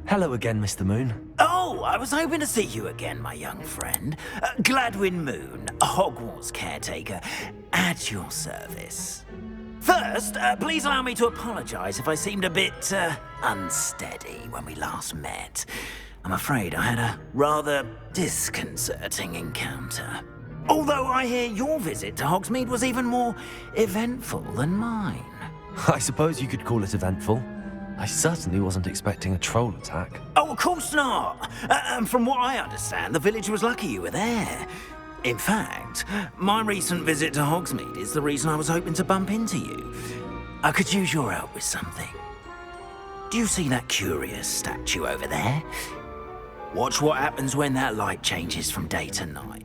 Hello again, Mr. Moon. Oh, I was hoping to see you again, my young friend. Gladwin Moon, a Hogwarts caretaker, at your service. First, please allow me to apologize if I seemed a bit, unsteady when we last met. I'm afraid I had a rather disconcerting encounter. Although I hear your visit to Hogsmeade was even more eventful than mine. I suppose you could call it eventful. I certainly wasn't expecting a troll attack. Oh, of course not. And from what I understand, the village was lucky you were there. In fact, my recent visit to Hogsmeade is the reason I was hoping to bump into you. I could use your help with something. Do you see that curious statue over there? Watch what happens when that light changes from day to night.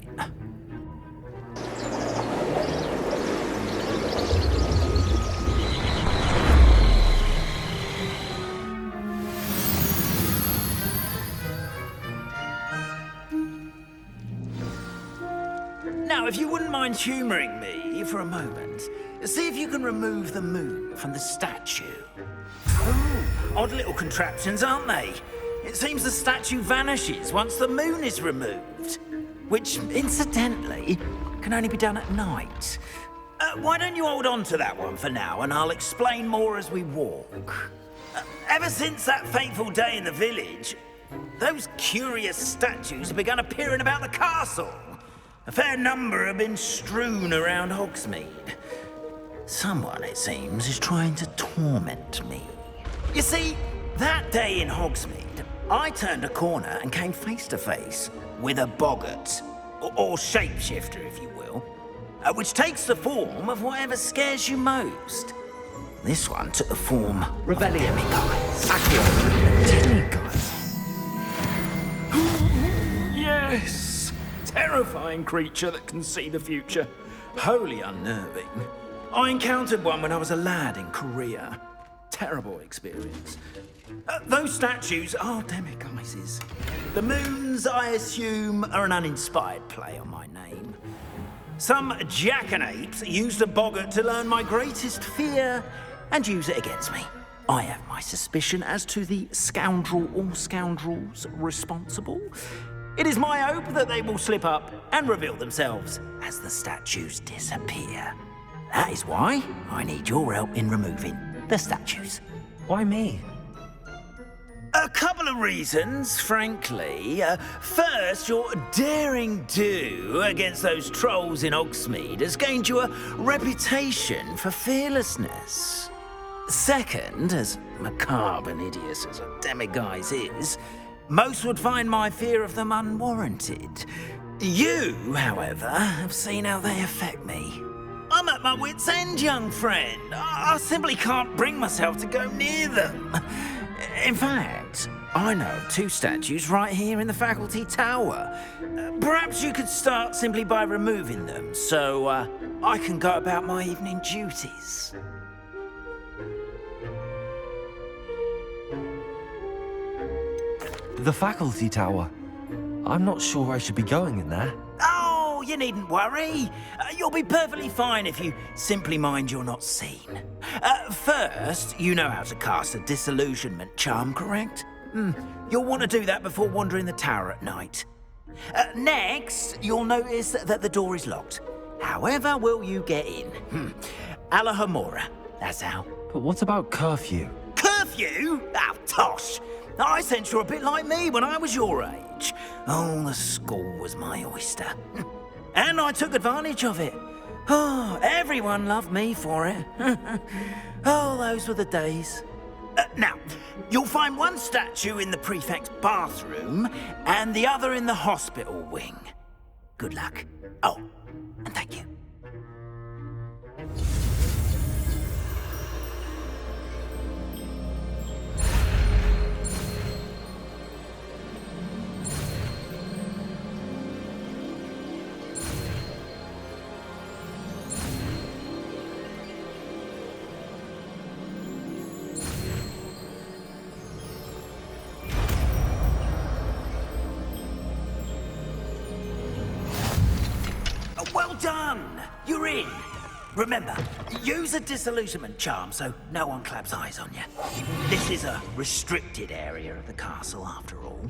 Now, if you wouldn't mind humouring me for a moment, see if you can remove the moon from the statue. Oh, odd little contraptions, aren't they? It seems the statue vanishes once the moon is removed, which, incidentally, can only be done at night. Why don't you hold on to that one for now, and I'll explain more as we walk. Ever since that fateful day in the village, those curious statues have begun appearing about the castle. A fair number have been strewn around Hogsmeade. Someone, it seems, is trying to torment me. You see, that day in Hogsmeade, I turned a corner and came face to face with a boggart, or shapeshifter, if you will, which takes the form of whatever scares you most. This one took the form Rebellion. of demiguise. Demiguise. Yes! Terrifying creature that can see the future. Wholly unnerving. I encountered one when I was a lad in Korea. Terrible experience. Those statues are demiguises. The moons, I assume, are an uninspired play on my name. Some jackanapes used a boggart to learn my greatest fear and use it against me. I have my suspicion as to the scoundrel or scoundrels responsible. It is my hope that they will slip up and reveal themselves as the statues disappear. That is why I need your help in removing the statues. Why me? A couple of reasons, frankly. First, your daring do against those trolls in Hogsmeade has gained you a reputation for fearlessness. Second, as macabre and hideous as a demiguise is, most would find my fear of them unwarranted. You, however, have seen how they affect me. I'm at my wit's end, young friend. I simply can't bring myself to go near them. In fact, I know of two statues right here in the faculty tower. Perhaps you could start simply by removing them, so I can go about my evening duties. The faculty tower. I'm not sure I should be going in there. Oh, you needn't worry. You'll be perfectly fine if you simply mind you're not seen. First, you know how to cast a disillusionment charm, correct? You'll want to do that before wandering the tower at night. Next, you'll notice that the door is locked. However will you get in? Alahomora, that's how. But what about curfew? Curfew? Oh, tosh. I sense you're a bit like me when I was your age. Oh, the school was my oyster. And I took advantage of it. Oh, everyone loved me for it. Oh, those were the days. Now, you'll find one statue in the prefect's bathroom and the other in the hospital wing. Good luck. Oh, and thank you. Well done! You're in. Remember, Use a disillusionment charm so no one claps eyes on you. This is a restricted area of the castle, after all.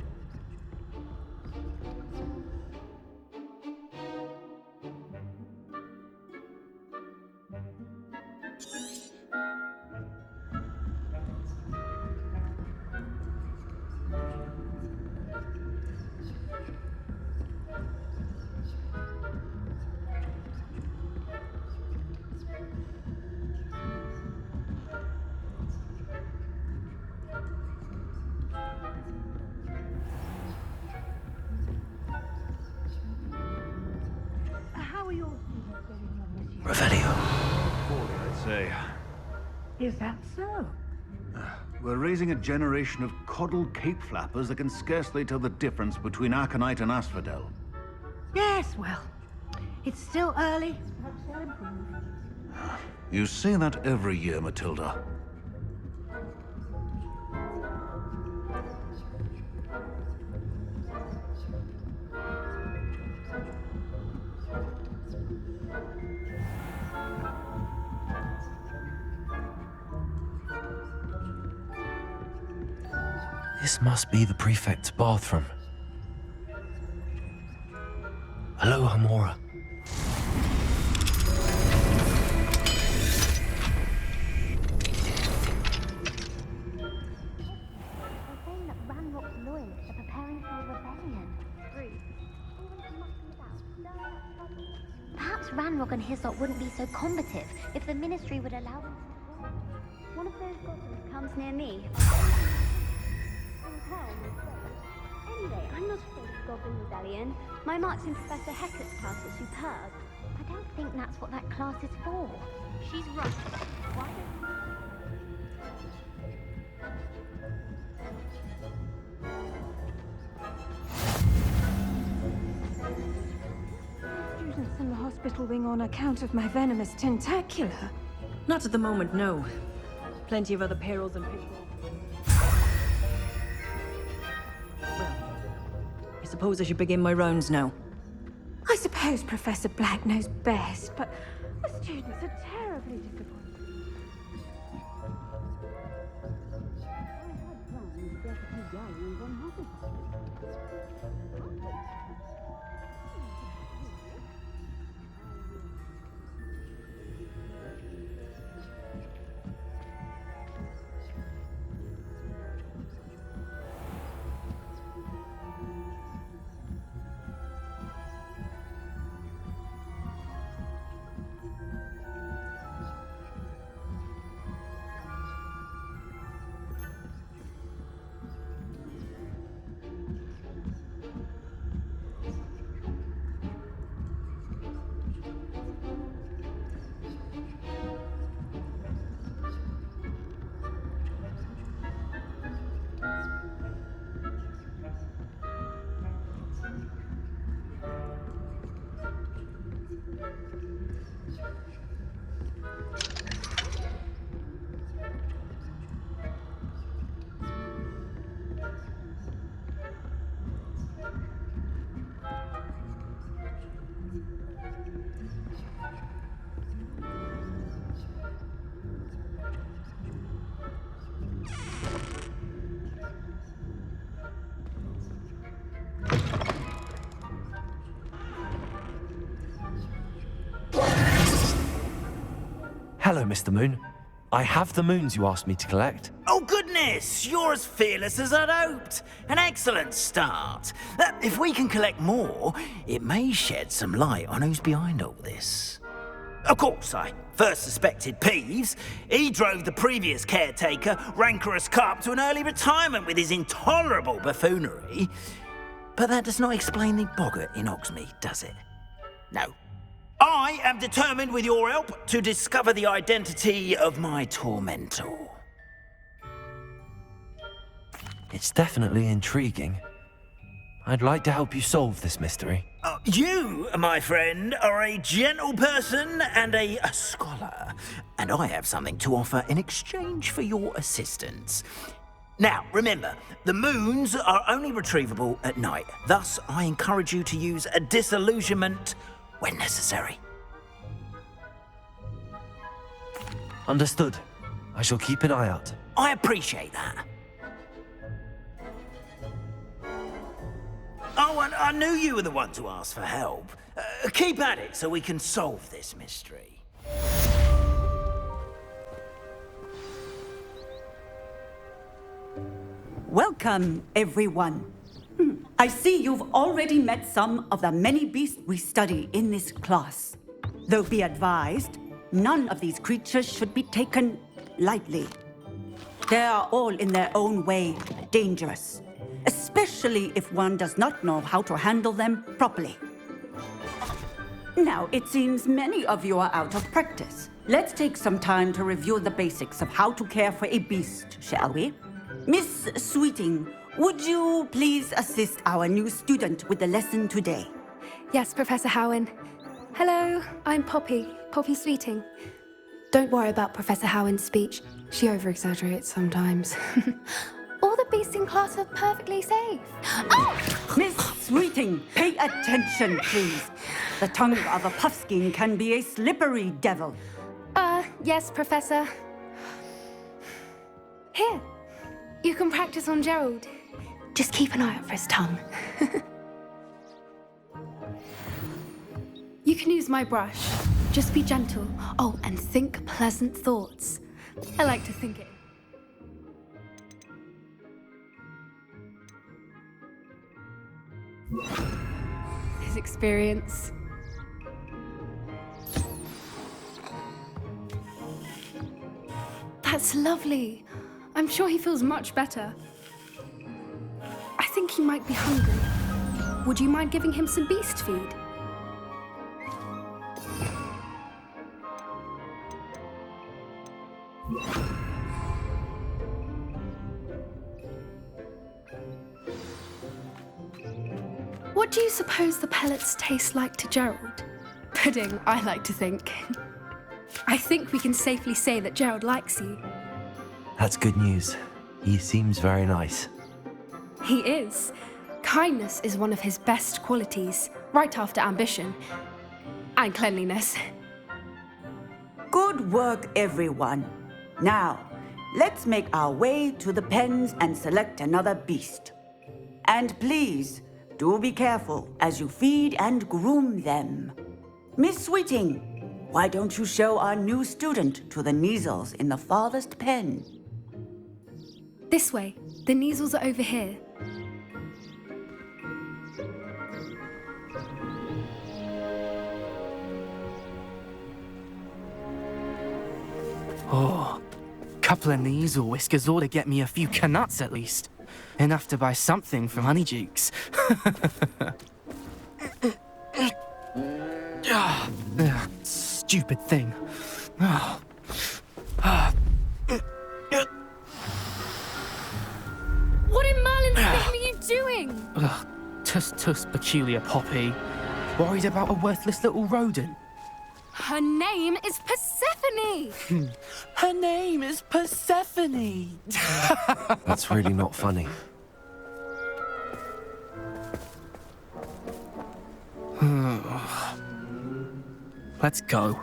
Revelio. Poorly, I'd say. Is that so? We're raising a generation of coddled cape flappers that can scarcely tell the difference between Aconite and Asphodel. Yes, well, it's still early. Perhaps they'll improve. You say that every year, Matilda. This must be the prefect's bathroom. Hello, Hamora. Perhaps Ranrock and Hislop wouldn't be so combative if the Ministry would allow them to... One of those goblins comes near me. Anyway, I'm not afraid of Goblin Rebellion. My marks in Professor Hecat's class are superb. I don't think that's what that class is for. She's right. Why don't Students in the hospital wing on account of my venomous tentacular. Not at the moment, no. Plenty of other perils and pitfalls. Well, I suppose I should begin my rounds now. I suppose Professor Black knows best, but the students are terribly disappointed. Hello, Mr. Moon. I have the moons you asked me to collect. Oh, goodness! You're as fearless as I'd hoped. An excellent start. If we can collect more, it may shed some light on who's behind all this. Of course, I first suspected Peeves. He drove the previous caretaker, Rancorous Carp, to an early retirement with his intolerable buffoonery. But that does not explain the boggart in Hogsmeade, does it? No. I am determined, with your help, to discover the identity of my tormentor. It's definitely intriguing. I'd like to help you solve this mystery. You, my friend, are a gentle person and a scholar, and I have something to offer in exchange for your assistance. Now, remember, the moons are only retrievable at night. Thus, I encourage you to use a disillusionment when necessary. Understood. I shall keep an eye out. I appreciate that. Oh, and I knew you were the one to ask for help. Keep at it so we can solve this mystery. Welcome, everyone. I see you've already met some of the many beasts we study in this class. Though be advised, none of these creatures should be taken lightly. They are all in their own way dangerous, especially if one does not know how to handle them properly. Now, it seems many of you are out of practice. Let's take some time to review the basics of how to care for a beast, shall we? Miss Sweeting, would you please assist our new student with the lesson today? Yes, Professor Howen. Hello, I'm Poppy Sweeting. Don't worry about Professor Howen's speech. She over-exaggerates sometimes. All the beasts in class are perfectly safe. Oh! Miss Sweeting, pay attention, please. The tongue of a puffskein can be a slippery devil. Yes, Professor. Here, you can practice on Gerald. Just keep an eye out for his tongue. You can use my brush. Just be gentle. Oh, and think pleasant thoughts. I like to think it. His experience. That's lovely. I'm sure he feels much better. I think he might be hungry. Would you mind giving him some beast feed? What do you suppose the pellets taste like to Gerald? Pudding, I like to think. I think we can safely say that Gerald likes you. That's good news. He seems very nice. He is. Kindness is one of his best qualities, right after ambition. And cleanliness. Good work, everyone. Now, let's make our way to the pens and select another beast. And please, do be careful as you feed and groom them. Miss Sweeting, why don't you show our new student to the Neasels in the farthest pen? This way. The Neasels are over here. Oh, couple of Neasel whiskers ought to get me a few canuts at least. Enough to buy something from Honeydukes. Stupid thing. What in Merlin's name are you doing? Tuss, peculiar Poppy. Worried about a worthless little rodent. Her name is Persephone! Her name is Persephone! That's really not funny. Let's go.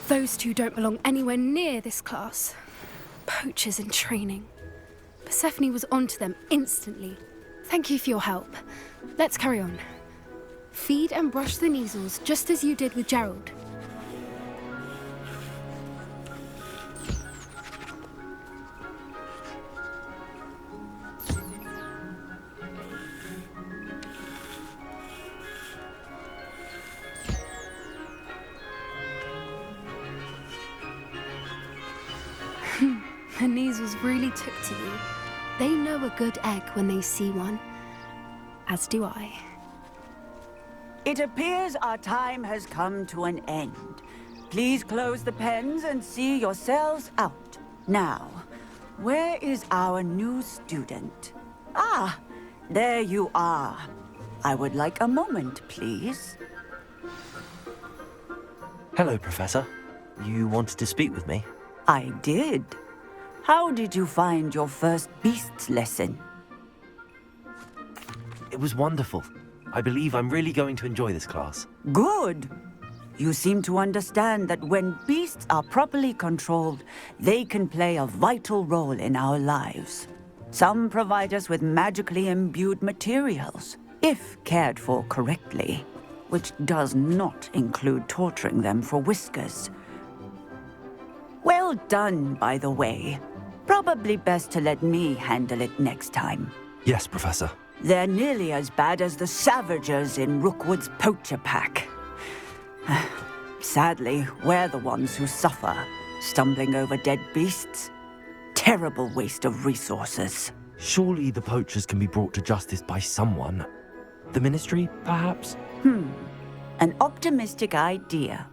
Those two don't belong anywhere near this class. Poachers in training. Persephone was onto them instantly. Thank you for your help. Let's carry on. Feed and brush the Neasels just as you did with Gerald. The Neasels really took to you. They know a good egg when they see one. As do I. It appears our time has come to an end. Please close the pens and see yourselves out. Now, where is our new student? Ah, there you are. I would like a moment, please. Hello, Professor. You wanted to speak with me? I did. How did you find your first beasts lesson? It was wonderful. I believe I'm really going to enjoy this class. Good. You seem to understand that when beasts are properly controlled, they can play a vital role in our lives. Some provide us with magically imbued materials, if cared for correctly, which does not include torturing them for whiskers. Well done, by the way. Probably best to let me handle it next time. Yes, Professor. They're nearly as bad as the Savagers in Rookwood's poacher pack. Sadly, we're the ones who suffer, stumbling over dead beasts. Terrible waste of resources. Surely the poachers can be brought to justice by someone. The Ministry, perhaps? An optimistic idea.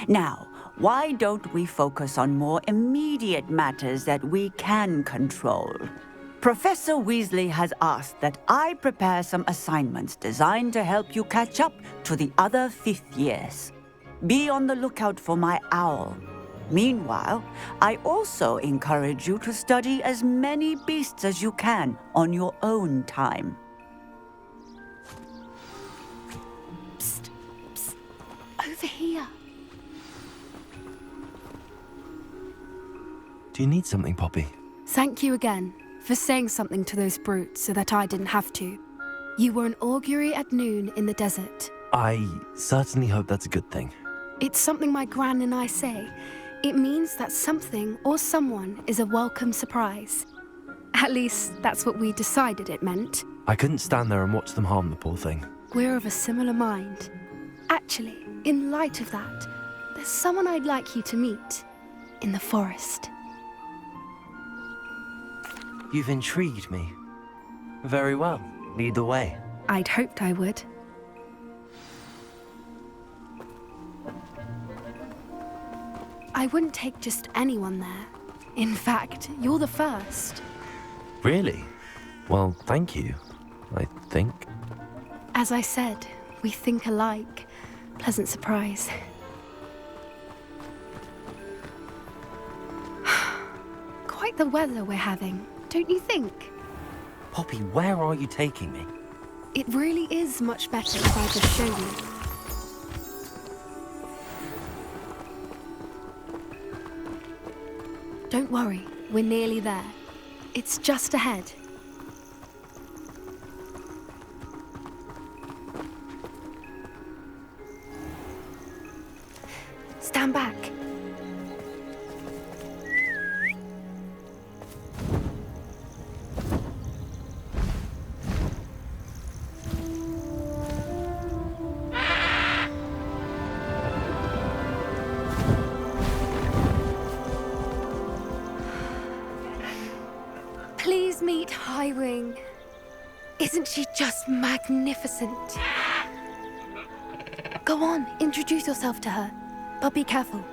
Now, why don't we focus on more immediate matters that we can control? Professor Weasley has asked that I prepare some assignments designed to help you catch up to the other fifth years. Be on the lookout for my owl. Meanwhile, I also encourage you to study as many beasts as you can on your own time. Psst, psst. Over here. Do you need something, Poppy? Thank you again for saying something to those brutes so that I didn't have to. You were an augury at noon in the desert. I certainly hope that's a good thing. It's something my gran and I say. It means that something or someone is a welcome surprise. At least, that's what we decided it meant. I couldn't stand there and watch them harm the poor thing. We're of a similar mind. Actually, in light of that, there's someone I'd like you to meet. In the forest. You've intrigued me. Very well. Lead the way. I'd hoped I would. I wouldn't take just anyone there. In fact, you're the first. Really? Well, thank you, I think. As I said, we think alike. Pleasant surprise. Quite the weather we're having, don't you think? Poppy, where are you taking me? It really is much better if I just show you. Don't worry, we're nearly there. It's just ahead. Stand back. Please meet Highwing. Isn't she just magnificent? Go on, introduce yourself to her. But be careful.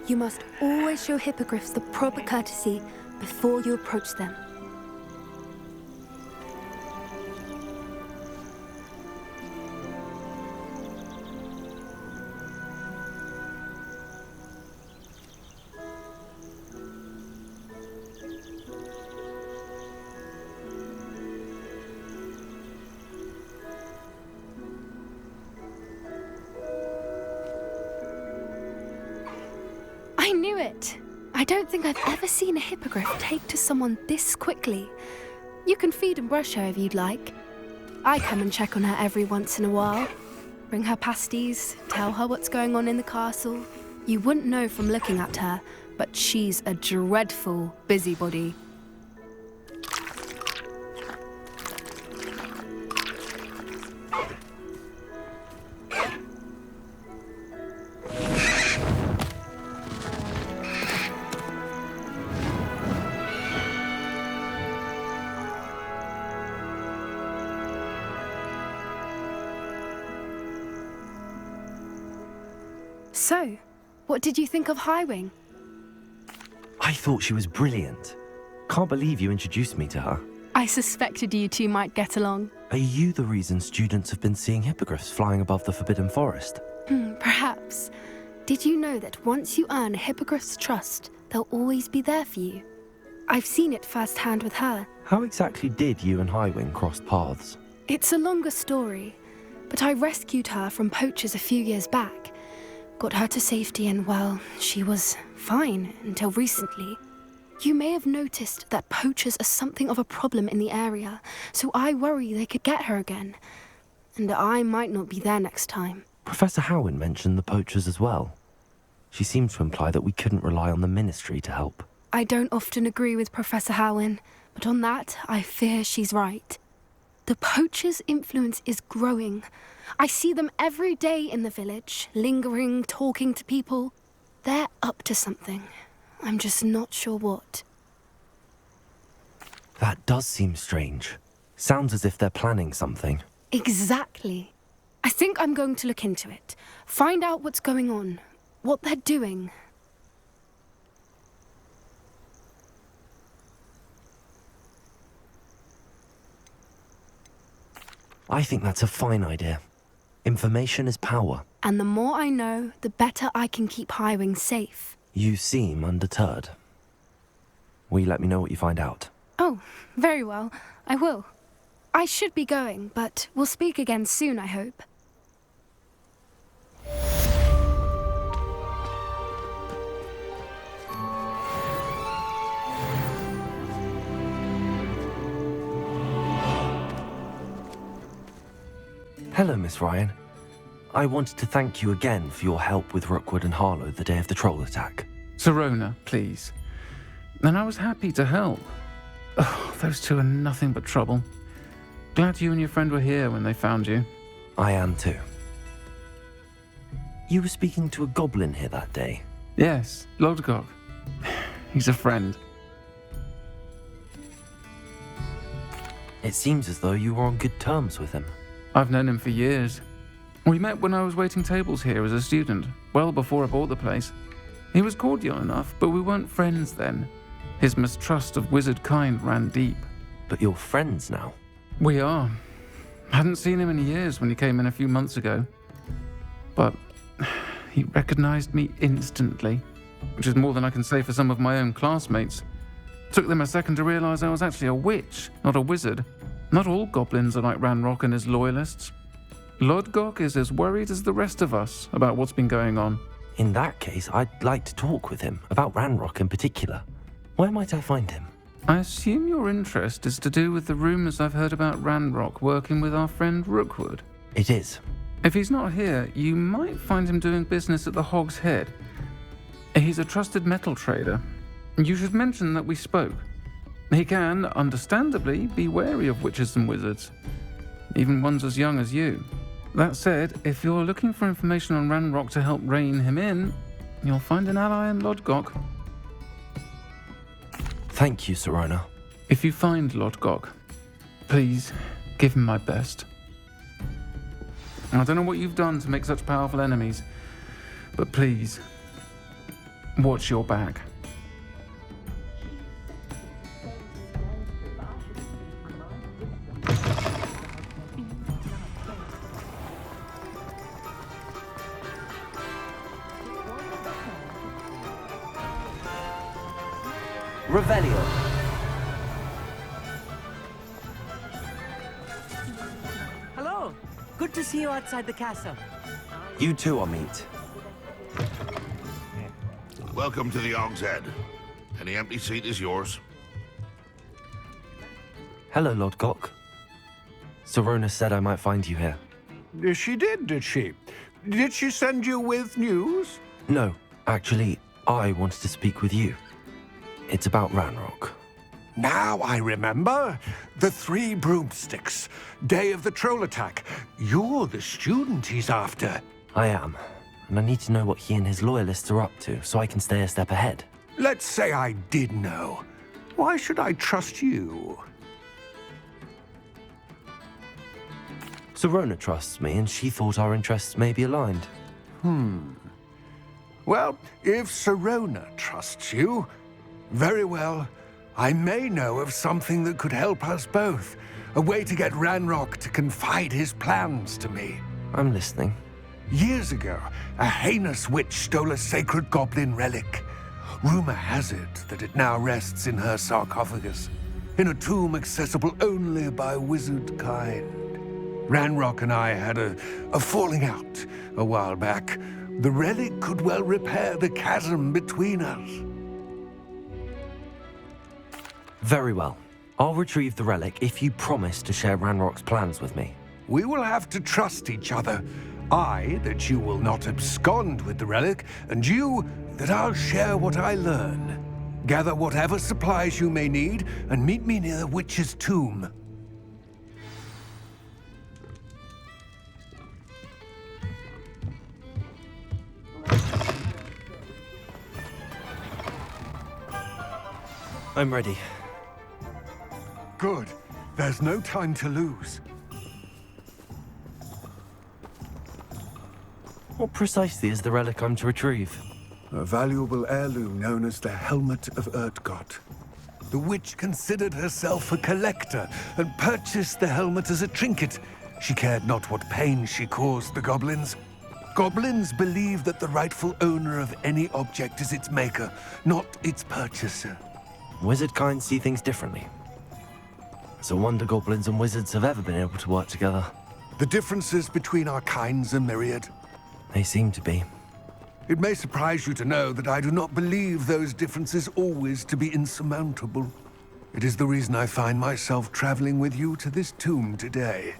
You must always show hippogriffs the proper courtesy before you approach them. I knew it! I don't think I've ever seen a hippogriff take to someone this quickly. You can feed and brush her if you'd like. I come and check on her every once in a while. Bring her pasties, tell her what's going on in the castle. You wouldn't know from looking at her, but she's a dreadful busybody. So, what did you think of Highwing? I thought she was brilliant. Can't believe you introduced me to her. I suspected you two might get along. Are you the reason students have been seeing hippogriffs flying above the Forbidden Forest? Perhaps. Did you know that once you earn a hippogriff's trust, they'll always be there for you? I've seen it firsthand with her. How exactly did you and Highwing cross paths? It's a longer story, but I rescued her from poachers a few years back. Got her to safety and, well, she was fine until recently. You may have noticed that poachers are something of a problem in the area, so I worry they could get her again. And I might not be there next time. Professor Howin mentioned the poachers as well. She seemed to imply that we couldn't rely on the Ministry to help. I don't often agree with Professor Howin, but on that, I fear she's right. The poachers' influence is growing. I see them every day in the village, lingering, talking to people. They're up to something. I'm just not sure what. That does seem strange. Sounds as if they're planning something. Exactly. I think I'm going to look into it. Find out what's going on, what they're doing. I think that's a fine idea. Information is power. And the more I know, the better I can keep Highwing safe. You seem undeterred. Will you let me know what you find out? Oh, very well. I will. I should be going, but we'll speak again soon, I hope. Hello, Miss Ryan. I wanted to thank you again for your help with Rookwood and Harlow the day of the troll attack. Sirona, please. And I was happy to help. Oh, those two are nothing but trouble. Glad you and your friend were here when they found you. I am too. You were speaking to a goblin here that day. Yes, Lodgok. He's a friend. It seems as though you were on good terms with him. I've known him for years. We met when I was waiting tables here as a student, well before I bought the place. He was cordial enough, but we weren't friends then. His mistrust of wizard kind ran deep. But you're friends now? We are. Hadn't seen him in years when he came in a few months ago. But he recognized me instantly, which is more than I can say for some of my own classmates. Took them a second to realize I was actually a witch, not a wizard. Not all goblins are like Ranrock and his loyalists. Lodgok is as worried as the rest of us about what's been going on. In that case, I'd like to talk with him, about Ranrock in particular. Where might I find him? I assume your interest is to do with the rumors I've heard about Ranrock working with our friend Rookwood. It is. If he's not here, you might find him doing business at the Hog's Head. He's a trusted metal trader. You should mention that we spoke. He can, understandably, be wary of witches and wizards, even ones as young as you. That said, if you're looking for information on Ranrock to help rein him in, you'll find an ally in Lodgok. Thank you, Sirona. If you find Lodgok, please give him my best. I don't know what you've done to make such powerful enemies, but please, watch your back. Revelio. Hello. Good to see you outside the castle. You too, Amit. Welcome to the Hog's Head. Any empty seat is yours. Hello, Lodgok. Sirona said I might find you here. She did she? Did she send you with news? No, actually, I wanted to speak with you. It's about Ranrock. Now I remember. The 3 broomsticks. Day of the troll attack. You're the student he's after. I am. And I need to know what he and his loyalists are up to, so I can stay a step ahead. Let's say I did know. Why should I trust you? Sirona trusts me, and she thought our interests may be aligned. Well, if Sirona trusts you, very well. I may know of something that could help us both. A way to get Ranrock to confide his plans to me. I'm listening. Years ago, a heinous witch stole a sacred goblin relic. Rumor has it that it now rests in her sarcophagus, in a tomb accessible only by wizard kind. Ranrock and I had a falling out a while back. The relic could well repair the chasm between us. Very well. I'll retrieve the relic if you promise to share Ranrock's plans with me. We will have to trust each other. I, that you will not abscond with the relic, and you, that I'll share what I learn. Gather whatever supplies you may need, and meet me near the witch's tomb. I'm ready. Good. There's no time to lose. What precisely is the relic I'm to retrieve? A valuable heirloom known as the Helmet of Urtgott. The witch considered herself a collector and purchased the helmet as a trinket. She cared not what pain she caused the goblins. Goblins believe that the rightful owner of any object is its maker, not its purchaser. Wizard kind see things differently. It's a wonder goblins and wizards have ever been able to work together. The differences between our kinds are myriad. They seem to be. It may surprise you to know that I do not believe those differences always to be insurmountable. It is the reason I find myself traveling with you to this tomb today.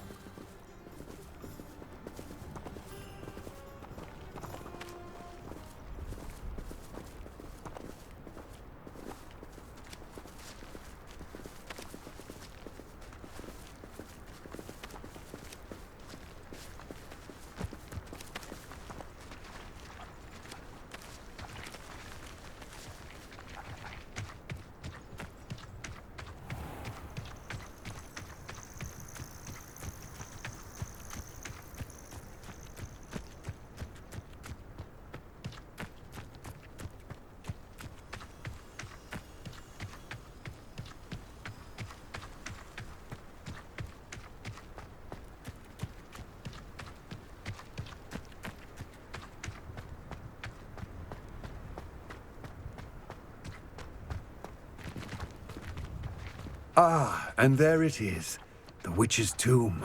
Ah, and there it is. The witch's tomb.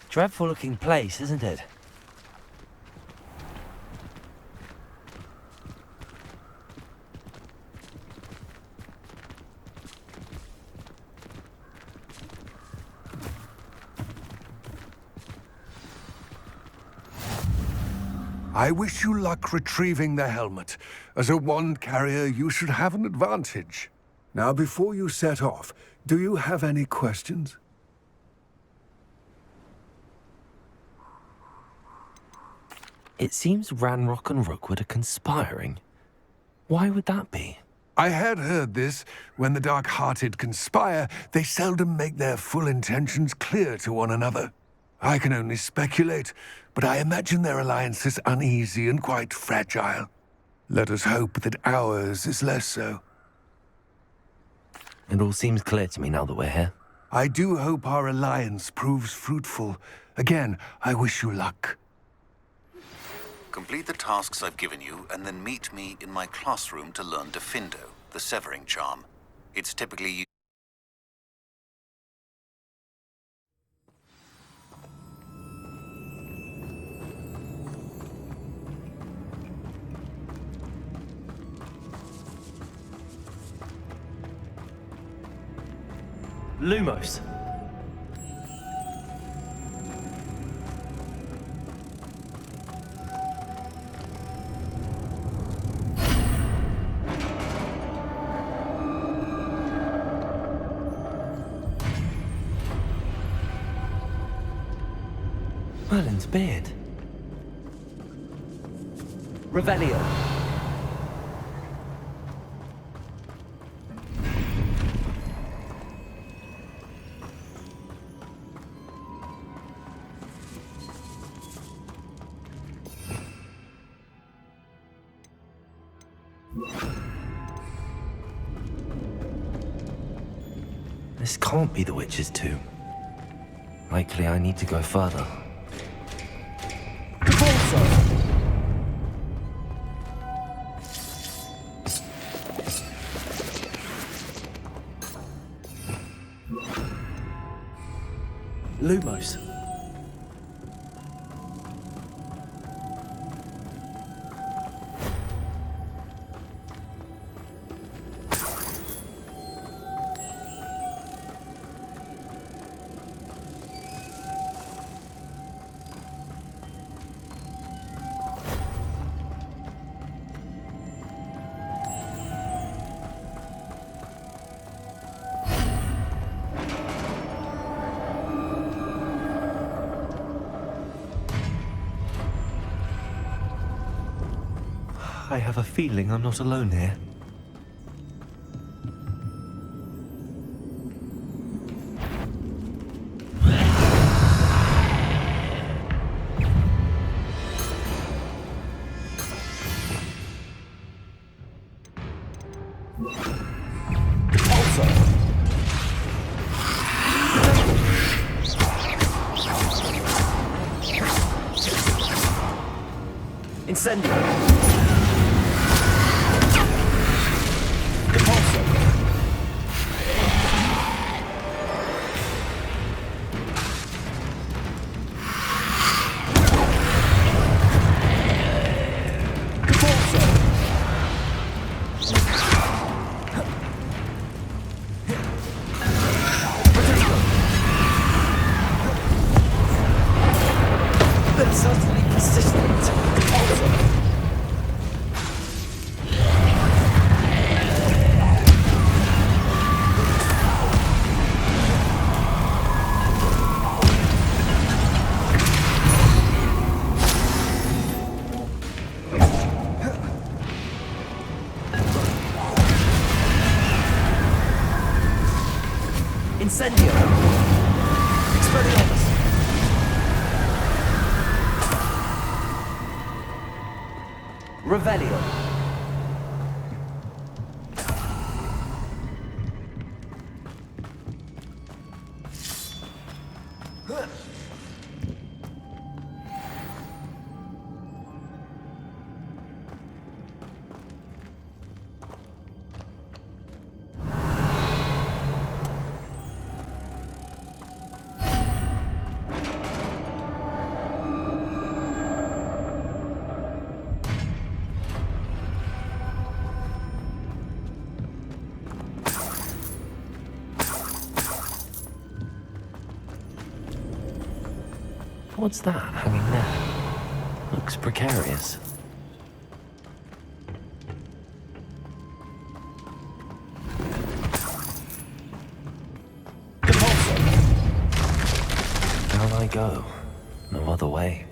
Dreadful looking place, isn't it? I wish you luck retrieving the helmet. As a wand carrier, you should have an advantage. Now, before you set off, do you have any questions? It seems Ranrock and Rookwood are conspiring. Why would that be? I had heard this. When the dark-hearted conspire, they seldom make their full intentions clear to one another. I can only speculate, but I imagine their alliance is uneasy and quite fragile. Let us hope that ours is less so. It all seems clear to me now that we're here. I do hope our alliance proves fruitful. Again, I wish you luck. Complete the tasks I've given you, and then meet me in my classroom to learn Defindo, the severing charm. It's typically used. Lumos. Merlin's beard. Revelio. This can't be the witch's tomb. Likely I need to go further. Lumos. I have a feeling I'm not alone here. Incendio. They're certainly persistent. Incendio. Expelliarmus. Revelio. What's that hanging there? Looks precarious. Down I go. No other way.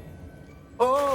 Oh!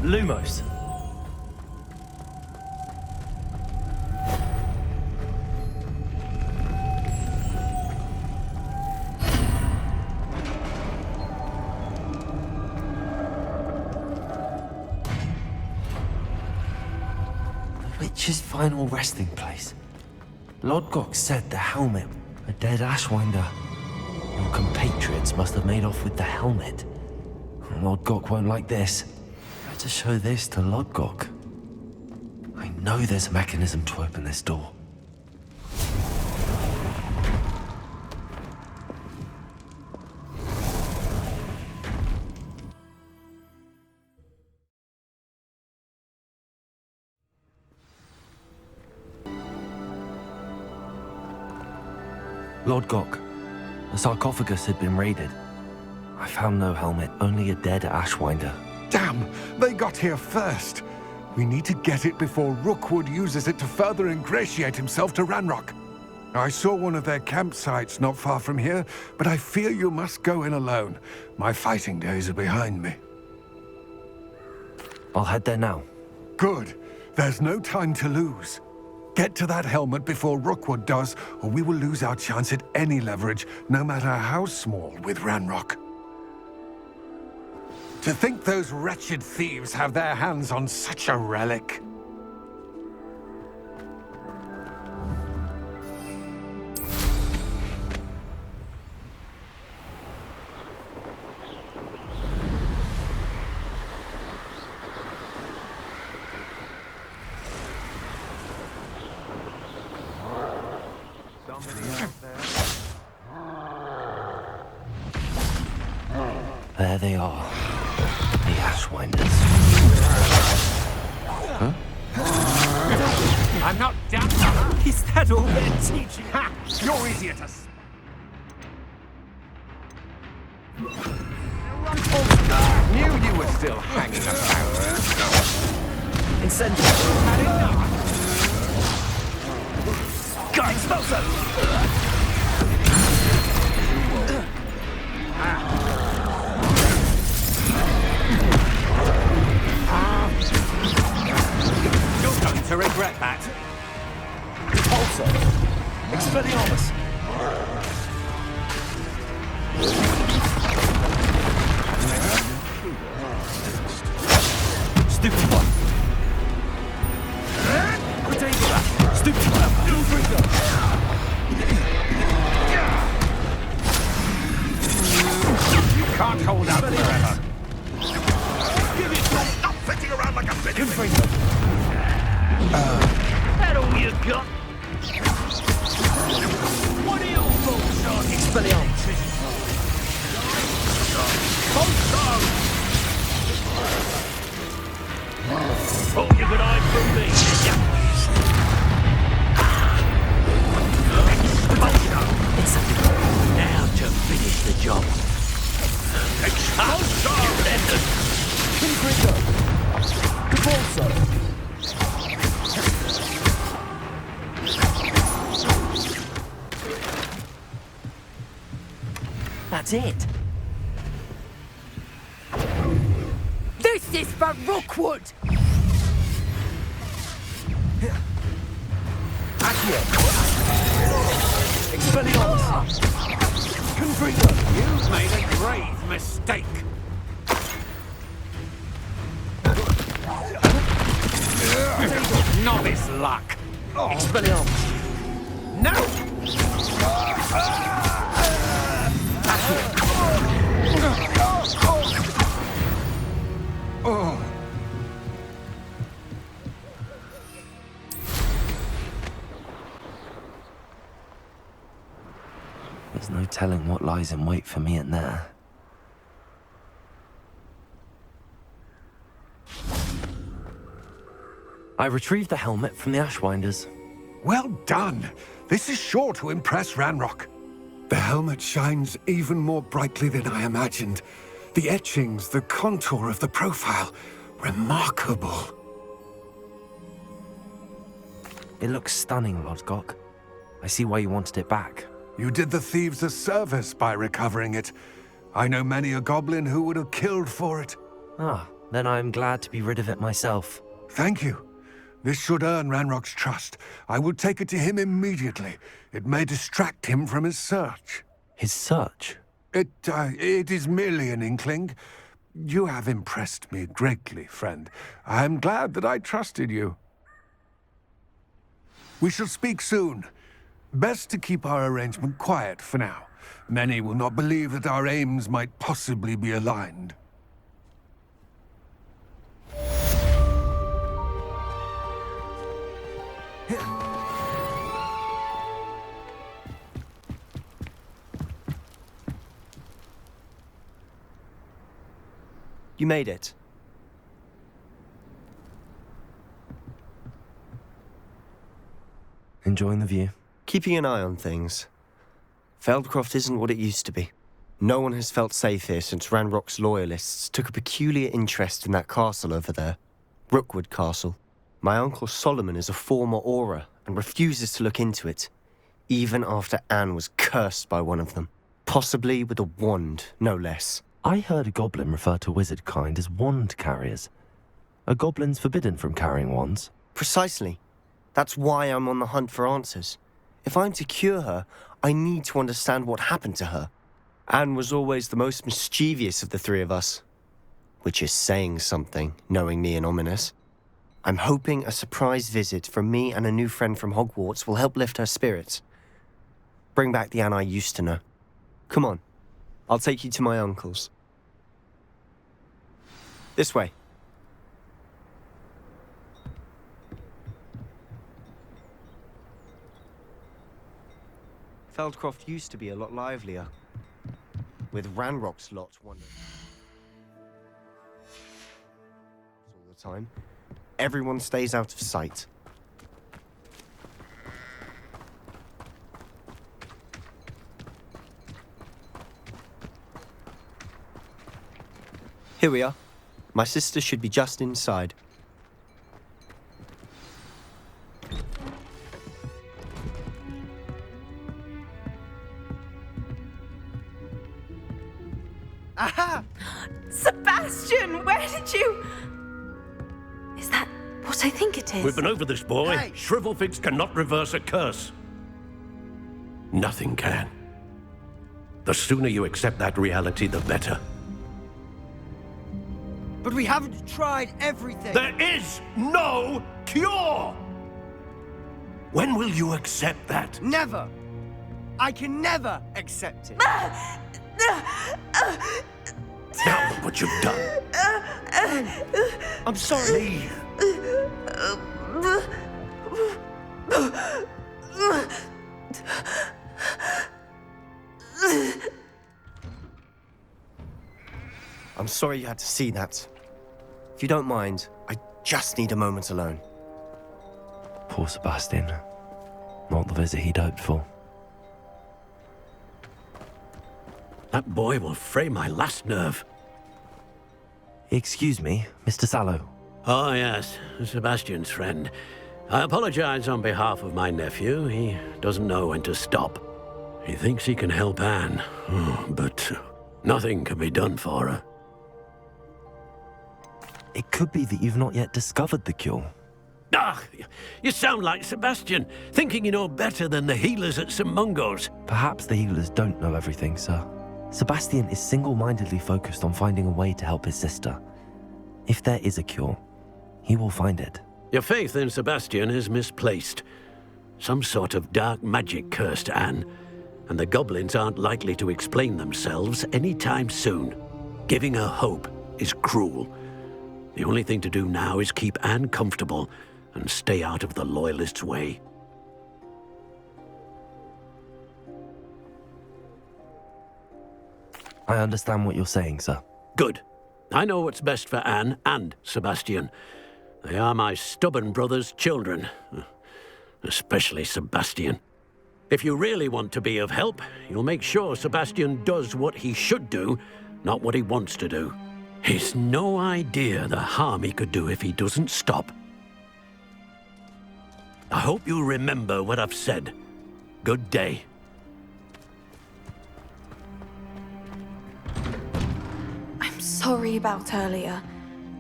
Lumos. Witch's final resting place. Lodgok said the helmet, a dead Ashwinder. Your compatriots must have made off with the helmet. Lodgok won't like this. Better show this to Lodgok. I know there's a mechanism to open this door. Lodgok, the sarcophagus had been raided. I found no helmet, only a dead Ashwinder. Damn! They got here first! We need to get it before Rookwood uses it to further ingratiate himself to Ranrock. I saw one of their campsites not far from here, but I fear you must go in alone. My fighting days are behind me. I'll head there now. Good. There's no time to lose. Get to that helmet before Rookwood does, or we will lose our chance at any leverage, no matter how small, with Ranrock. To think those wretched thieves have their hands on such a relic. There they are. The Ashwinders. Huh? I'm not done. Is that all they're teaching? Ha! You're easier to... Knew you were still hanging about. Incendio. Had enough. Got Expulso! You're going to regret that. Also, Expelliarmus. Stupid one. Potato. Stupid one. You can't hold out forever. Give it some. Stop sitting around like a bitch. That all you got? What are your thoughts on Expelliarmus? Oh, you could hide from me, did ya? It's now to finish the job. That's it. This is for Rookwood! Expelliarmus. Confringo, you've made a grave mistake. Novice luck. Expelliarmus. No! Oh. There's no telling what lies in wait for me in there. I retrieved the helmet from the Ashwinders. Well done. This is sure to impress Ranrock. The helmet shines even more brightly than I imagined. The etchings, the contour of the profile, remarkable. It looks stunning, Lodgok. I see why you wanted it back. You did the thieves a service by recovering it. I know many a goblin who would have killed for it. Ah, then I'm glad to be rid of it myself. Thank you. This should earn Ranrock's trust. I will take it to him immediately. It may distract him from his search. His search? It is merely an inkling. You have impressed me greatly, friend. I am glad that I trusted you. We shall speak soon. Best to keep our arrangement quiet for now. Many will not believe that our aims might possibly be aligned. You made it. Enjoying the view? Keeping an eye on things. Feldcroft isn't what it used to be. No one has felt safe here since Ranrock's loyalists took a peculiar interest in that castle over there. Rookwood Castle. My uncle Solomon is a former Auror and refuses to look into it, even after Anne was cursed by one of them. Possibly with a wand, no less. I heard a goblin refer to wizard kind as wand carriers. Are goblins forbidden from carrying wands? Precisely. That's why I'm on the hunt for answers. If I'm to cure her, I need to understand what happened to her. Anne was always the most mischievous of the three of us. Which is saying something, knowing me and Ominous. I'm hoping a surprise visit from me and a new friend from Hogwarts will help lift her spirits. Bring back the Anne I used to know. Come on. I'll take you to my uncle's. This way. Feldcroft used to be a lot livelier. With Ranrock's lot wandering. All the time. Everyone stays out of sight. Here we are. My sister should be just inside. Aha! Sebastian, where did you... Is that what I think it is? We've been over this, boy. Hey. Shrivelfigs cannot reverse a curse. Nothing can. The sooner you accept that reality, the better. But we haven't tried everything. There is no cure! When will you accept that? Never. I can never accept it. Now look what you've done. I'm sorry. I'm sorry you had to see that. If you don't mind, I just need a moment alone. Poor Sebastian. Not the visit he'd hoped for. That boy will fray my last nerve. Excuse me, Mr. Sallow. Oh, yes, Sebastian's friend. I apologize on behalf of my nephew. He doesn't know when to stop. He thinks he can help Anne, but nothing can be done for her. It could be that you've not yet discovered the cure. Ah, you sound like Sebastian, thinking you know better than the healers at St. Mungo's. Perhaps the healers don't know everything, sir. Sebastian is single-mindedly focused on finding a way to help his sister. If there is a cure, he will find it. Your faith in Sebastian is misplaced. Some sort of dark magic cursed Anne, and the goblins aren't likely to explain themselves anytime soon. Giving her hope is cruel. The only thing to do now is keep Anne comfortable and stay out of the Loyalists' way. I understand what you're saying, sir. Good. I know what's best for Anne and Sebastian. They are my stubborn brother's children. Especially Sebastian. If you really want to be of help, you'll make sure Sebastian does what he should do, not what he wants to do. He's no idea the harm he could do if he doesn't stop. I hope you remember what I've said. Good day. I'm sorry about earlier.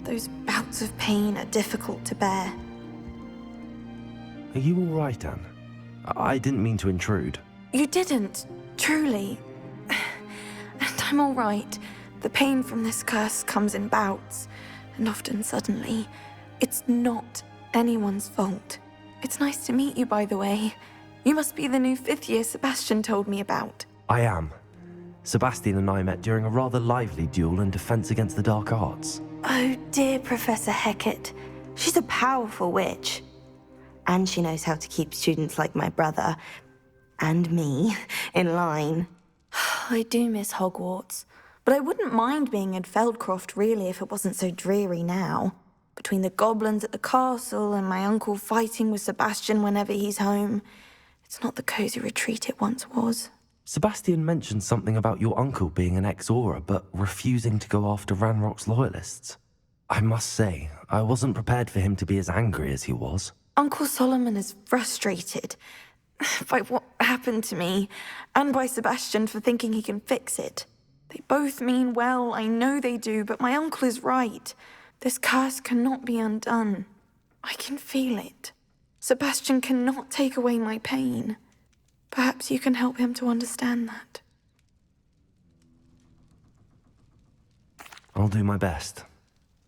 Those bouts of pain are difficult to bear. Are you all right, Anne? I didn't mean to intrude. You didn't, truly. And I'm all right. The pain from this curse comes in bouts, and often suddenly. It's not anyone's fault. It's nice to meet you, by the way. You must be the new 5th year Sebastian told me about. I am. Sebastian and I met during a rather lively duel in Defense Against the Dark Arts. Oh dear, Professor Hecat. She's a powerful witch. And she knows how to keep students like my brother, and me, in line. I do miss Hogwarts, but I wouldn't mind being in Feldcroft, really, if it wasn't so dreary now. Between the goblins at the castle and my uncle fighting with Sebastian whenever he's home, it's not the cosy retreat it once was. Sebastian mentioned something about your uncle being an ex-Auror, but refusing to go after Ranrock's loyalists. I must say, I wasn't prepared for him to be as angry as he was. Uncle Solomon is frustrated by what happened to me, and by Sebastian for thinking he can fix it. They both mean well, I know they do, but my uncle is right. This curse cannot be undone. I can feel it. Sebastian cannot take away my pain. Perhaps you can help him to understand that. I'll do my best.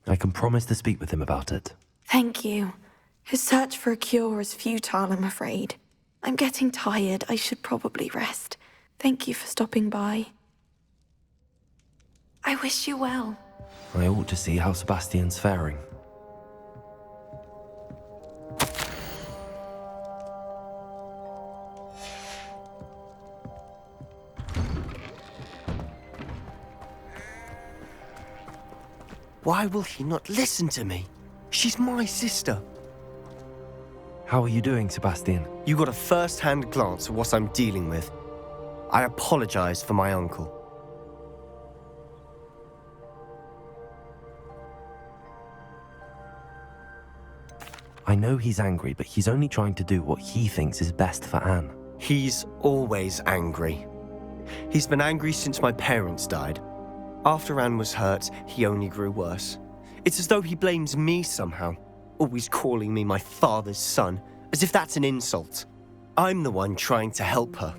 I can promise to speak with him about it. Thank you. His search for a cure is futile, I'm afraid. I'm getting tired. I should probably rest. Thank you for stopping by. I wish you well. I ought to see how Sebastian's faring. Why will he not listen to me? She's my sister. How are you doing, Sebastian? You got a first-hand glance at what I'm dealing with. I apologize for my uncle. I know he's angry, but he's only trying to do what he thinks is best for Anne. He's always angry. He's been angry since my parents died. After Anne was hurt, he only grew worse. It's as though he blames me somehow, always calling me my father's son, as if that's an insult. I'm the one trying to help her.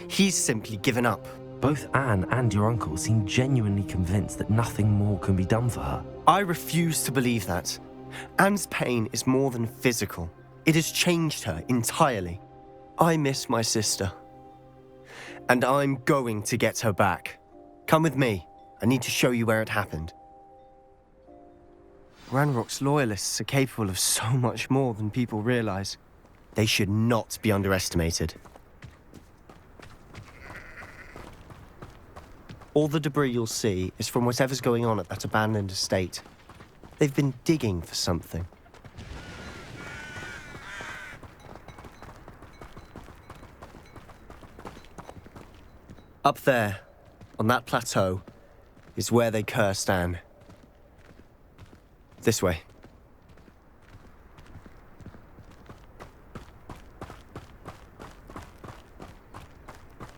He's simply given up. Both Anne and your uncle seem genuinely convinced that nothing more can be done for her. I refuse to believe that. Anne's pain is more than physical. It has changed her entirely. I miss my sister. And I'm going to get her back. Come with me. I need to show you where it happened. Ranrock's loyalists are capable of so much more than people realize. They should not be underestimated. All the debris you'll see is from whatever's going on at that abandoned estate. They've been digging for something. Up there, on that plateau, is where they cursed Anne. This way.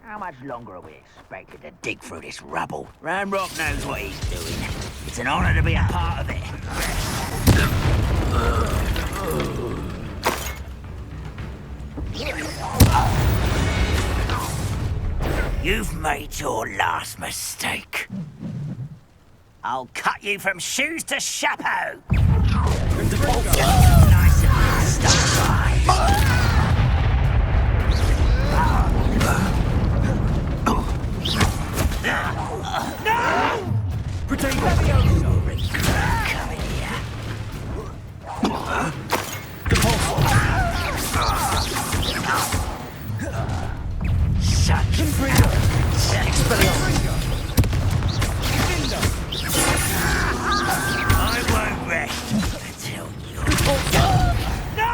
How much longer are we expected to dig through this rubble? Ranrock knows what he's doing. It's an honor to be a part of it. You've made your last mistake. I'll cut you from shoes to chapeau. Nice and stuck No! Protect me! Come in here. Such I won't rest until you. No!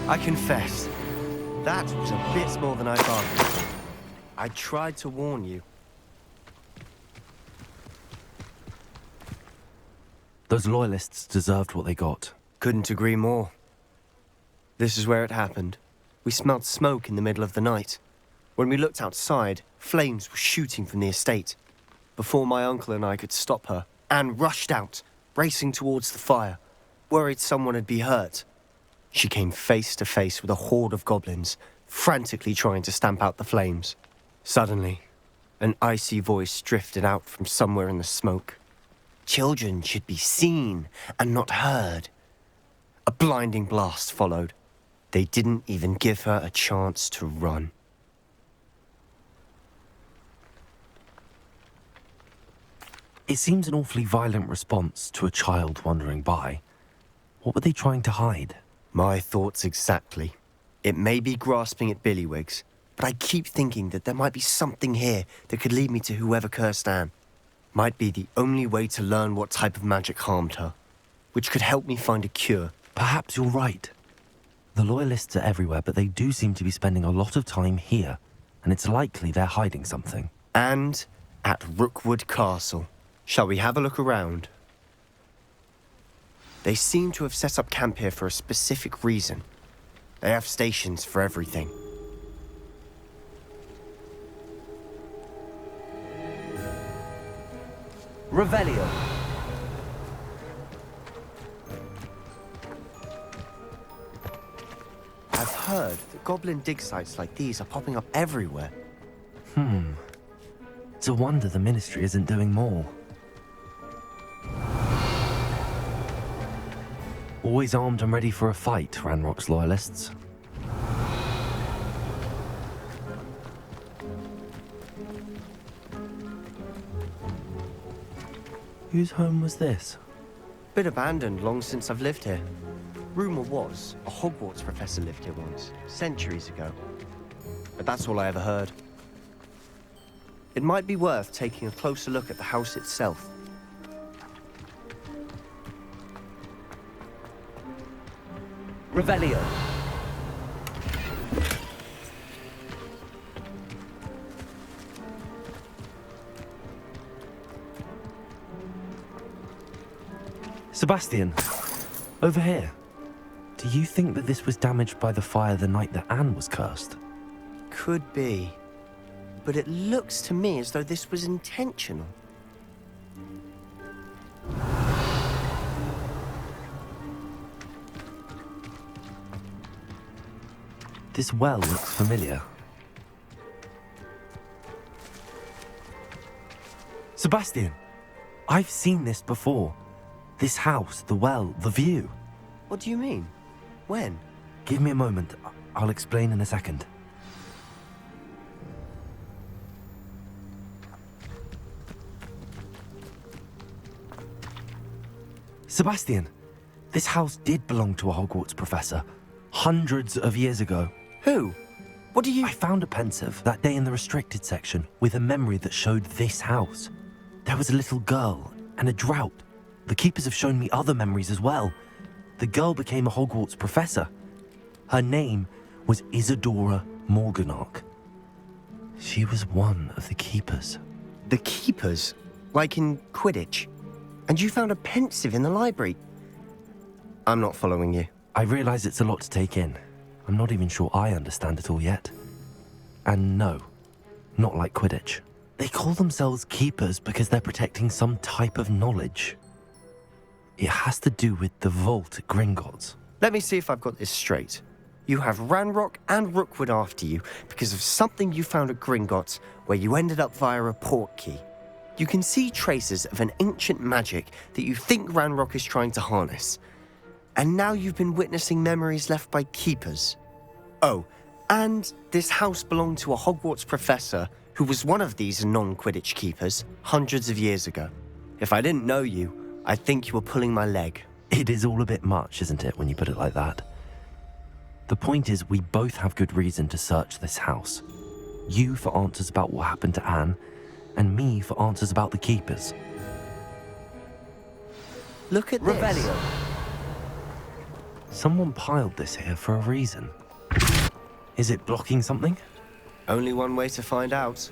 I confess, that was a bit more than I bargained for. I tried to warn you. Those loyalists deserved what they got. Couldn't agree more. This is where it happened. We smelled smoke in the middle of the night. When we looked outside, flames were shooting from the estate. Before my uncle and I could stop her, Anne rushed out, racing towards the fire, worried someone had been hurt. she came face to face with a horde of goblins, frantically trying to stamp out the flames. Suddenly, an icy voice drifted out from somewhere in the smoke. Children should be seen and not heard. A blinding blast followed. They didn't even give her a chance to run. It seems an awfully violent response to a child wandering by. What were they trying to hide? My thoughts exactly. It may be grasping at Billywigs, but I keep thinking that there might be something here that could lead me to whoever cursed Anne. Might be the only way to learn what type of magic harmed her, which could help me find a cure. Perhaps you're right. The Loyalists are everywhere, but they do seem to be spending a lot of time here, and it's likely they're hiding something. And at Rookwood Castle. Shall we have a look around? They seem to have set up camp here for a specific reason. They have stations for everything. Revelio. I've heard that goblin dig sites like these are popping up everywhere. It's a wonder the Ministry isn't doing more. Always armed and ready for a fight, Ranrock's Loyalists. Whose home was this? Bit abandoned long since I've lived here. Rumour was, a Hogwarts professor lived here once, centuries ago. But that's all I ever heard. It might be worth taking a closer look at the house itself. Revelio. Sebastian, over here. Do you think that this was damaged by the fire the night that Anne was cursed? Could be. But it looks to me as though this was intentional. This well looks familiar. Sebastian, I've seen this before. This house, the well, the view. What do you mean? When? Give me a moment. I'll explain in a second. Sebastian, this house did belong to a Hogwarts professor. Hundreds of years ago. Who? What do you... I found a pensive that day in the restricted section with a memory that showed this house. There was a little girl and a drought. The keepers have shown me other memories as well. The girl became a Hogwarts professor. Her name was Isadora Morganach. She was one of the keepers. The keepers? Like in Quidditch? And you found a pensive in the library? I'm not following you. I realize it's a lot to take in. I'm not even sure I understand it all yet. And no, not like Quidditch. They call themselves keepers because they're protecting some type of knowledge. It has to do with the vault at Gringotts. Let me see if I've got this straight. You have Ranrock and Rookwood after you because of something you found at Gringotts where you ended up via a portkey. You can see traces of an ancient magic that you think Ranrock is trying to harness. And now you've been witnessing memories left by keepers. Oh, and this house belonged to a Hogwarts professor who was one of these non-Quidditch keepers hundreds of years ago. If I didn't know you, I'd think you were pulling my leg. It is all a bit much, isn't it, when you put it like that? The point is, we both have good reason to search this house. You for answers about what happened to Anne, and me for answers about the keepers. Look at this. Revelio. Someone piled this here for a reason. Is it blocking something? Only one way to find out.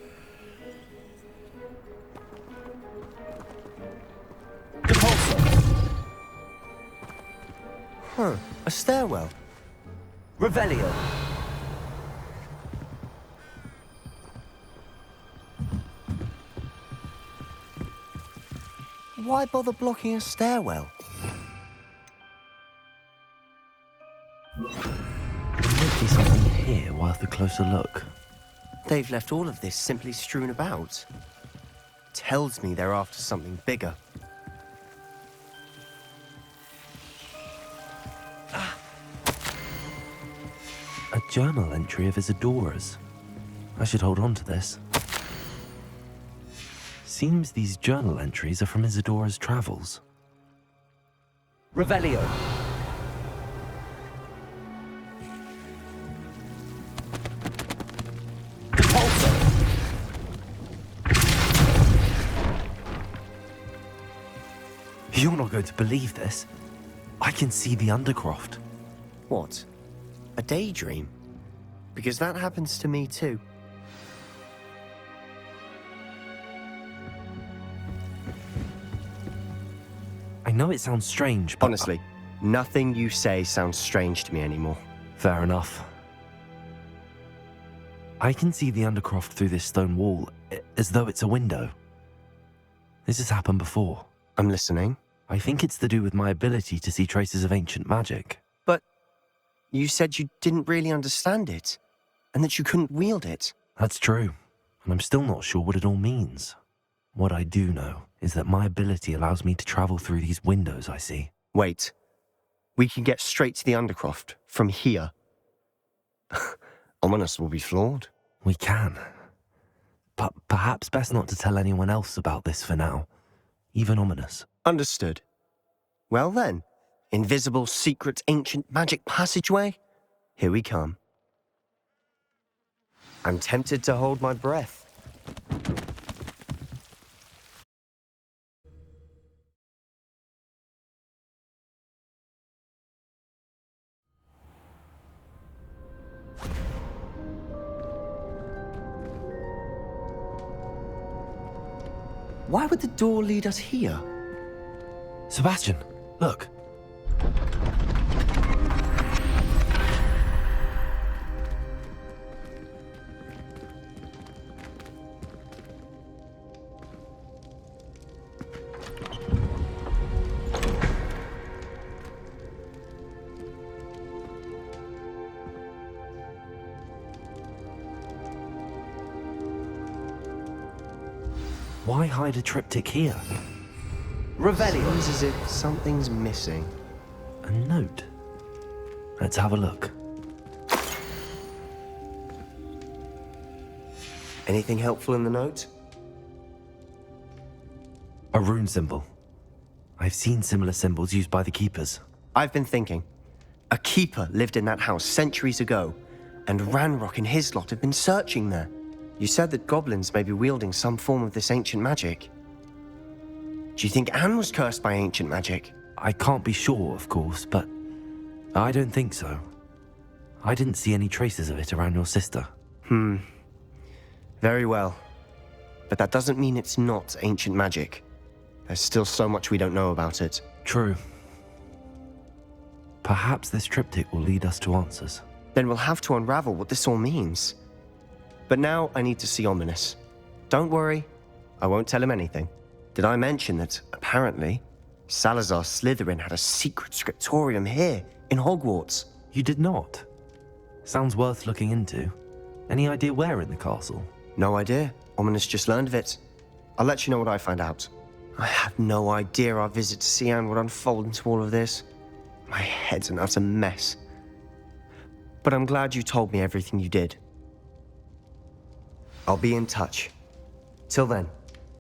Huh, a stairwell. Revelio. Why bother blocking a stairwell? worth a closer look. They've left all of this simply strewn about. Tells me they're after something bigger. A journal entry of Isadora's. I should hold on to this. Seems these journal entries are from Isadora's travels. Revelio. You're not going to believe this. I can see the Undercroft. What? A daydream? Because that happens to me too. I know it sounds strange, but... Honestly, nothing you say sounds strange to me anymore. Fair enough. I can see the Undercroft through this stone wall, as though it's a window. This has happened before. I'm listening. I think it's to do with my ability to see traces of ancient magic. But you said you didn't really understand it, and that you couldn't wield it. That's true, and I'm still not sure what it all means. What I do know is that my ability allows me to travel through these windows I see. Wait. We can get straight to the Undercroft from here. Ominous will be flawed. We can. But perhaps best not to tell anyone else about this for now. Even Ominous. Understood. Well then, invisible, secret, ancient magic passageway? Here we come. I'm tempted to hold my breath. Why would the door lead us here? Sebastian, look. Why hide a triptych here? Revelio. Seems as if something's missing. A note. Let's have a look. Anything helpful in the note? A rune symbol. I've seen similar symbols used by the keepers. I've been thinking. A keeper lived in that house centuries ago, and Ranrock and his lot have been searching there. You said that goblins may be wielding some form of this ancient magic. Do you think Anne was cursed by ancient magic? I can't be sure, of course, but I don't think so. I didn't see any traces of it around your sister. Very well. But that doesn't mean it's not ancient magic. There's still so much we don't know about it. True. Perhaps this triptych will lead us to answers. Then we'll have to unravel what this all means. But now I need to see Ominous. Don't worry, I won't tell him anything. Did I mention that, apparently, Salazar Slytherin had a secret scriptorium here, in Hogwarts? You did not? Sounds worth looking into. Any idea where in the castle? No idea. Ominous just learned of it. I'll let you know what I find out. I had no idea our visit to Sian would unfold into all of this. My head's an utter mess. But I'm glad you told me everything you did. I'll be in touch. Till then.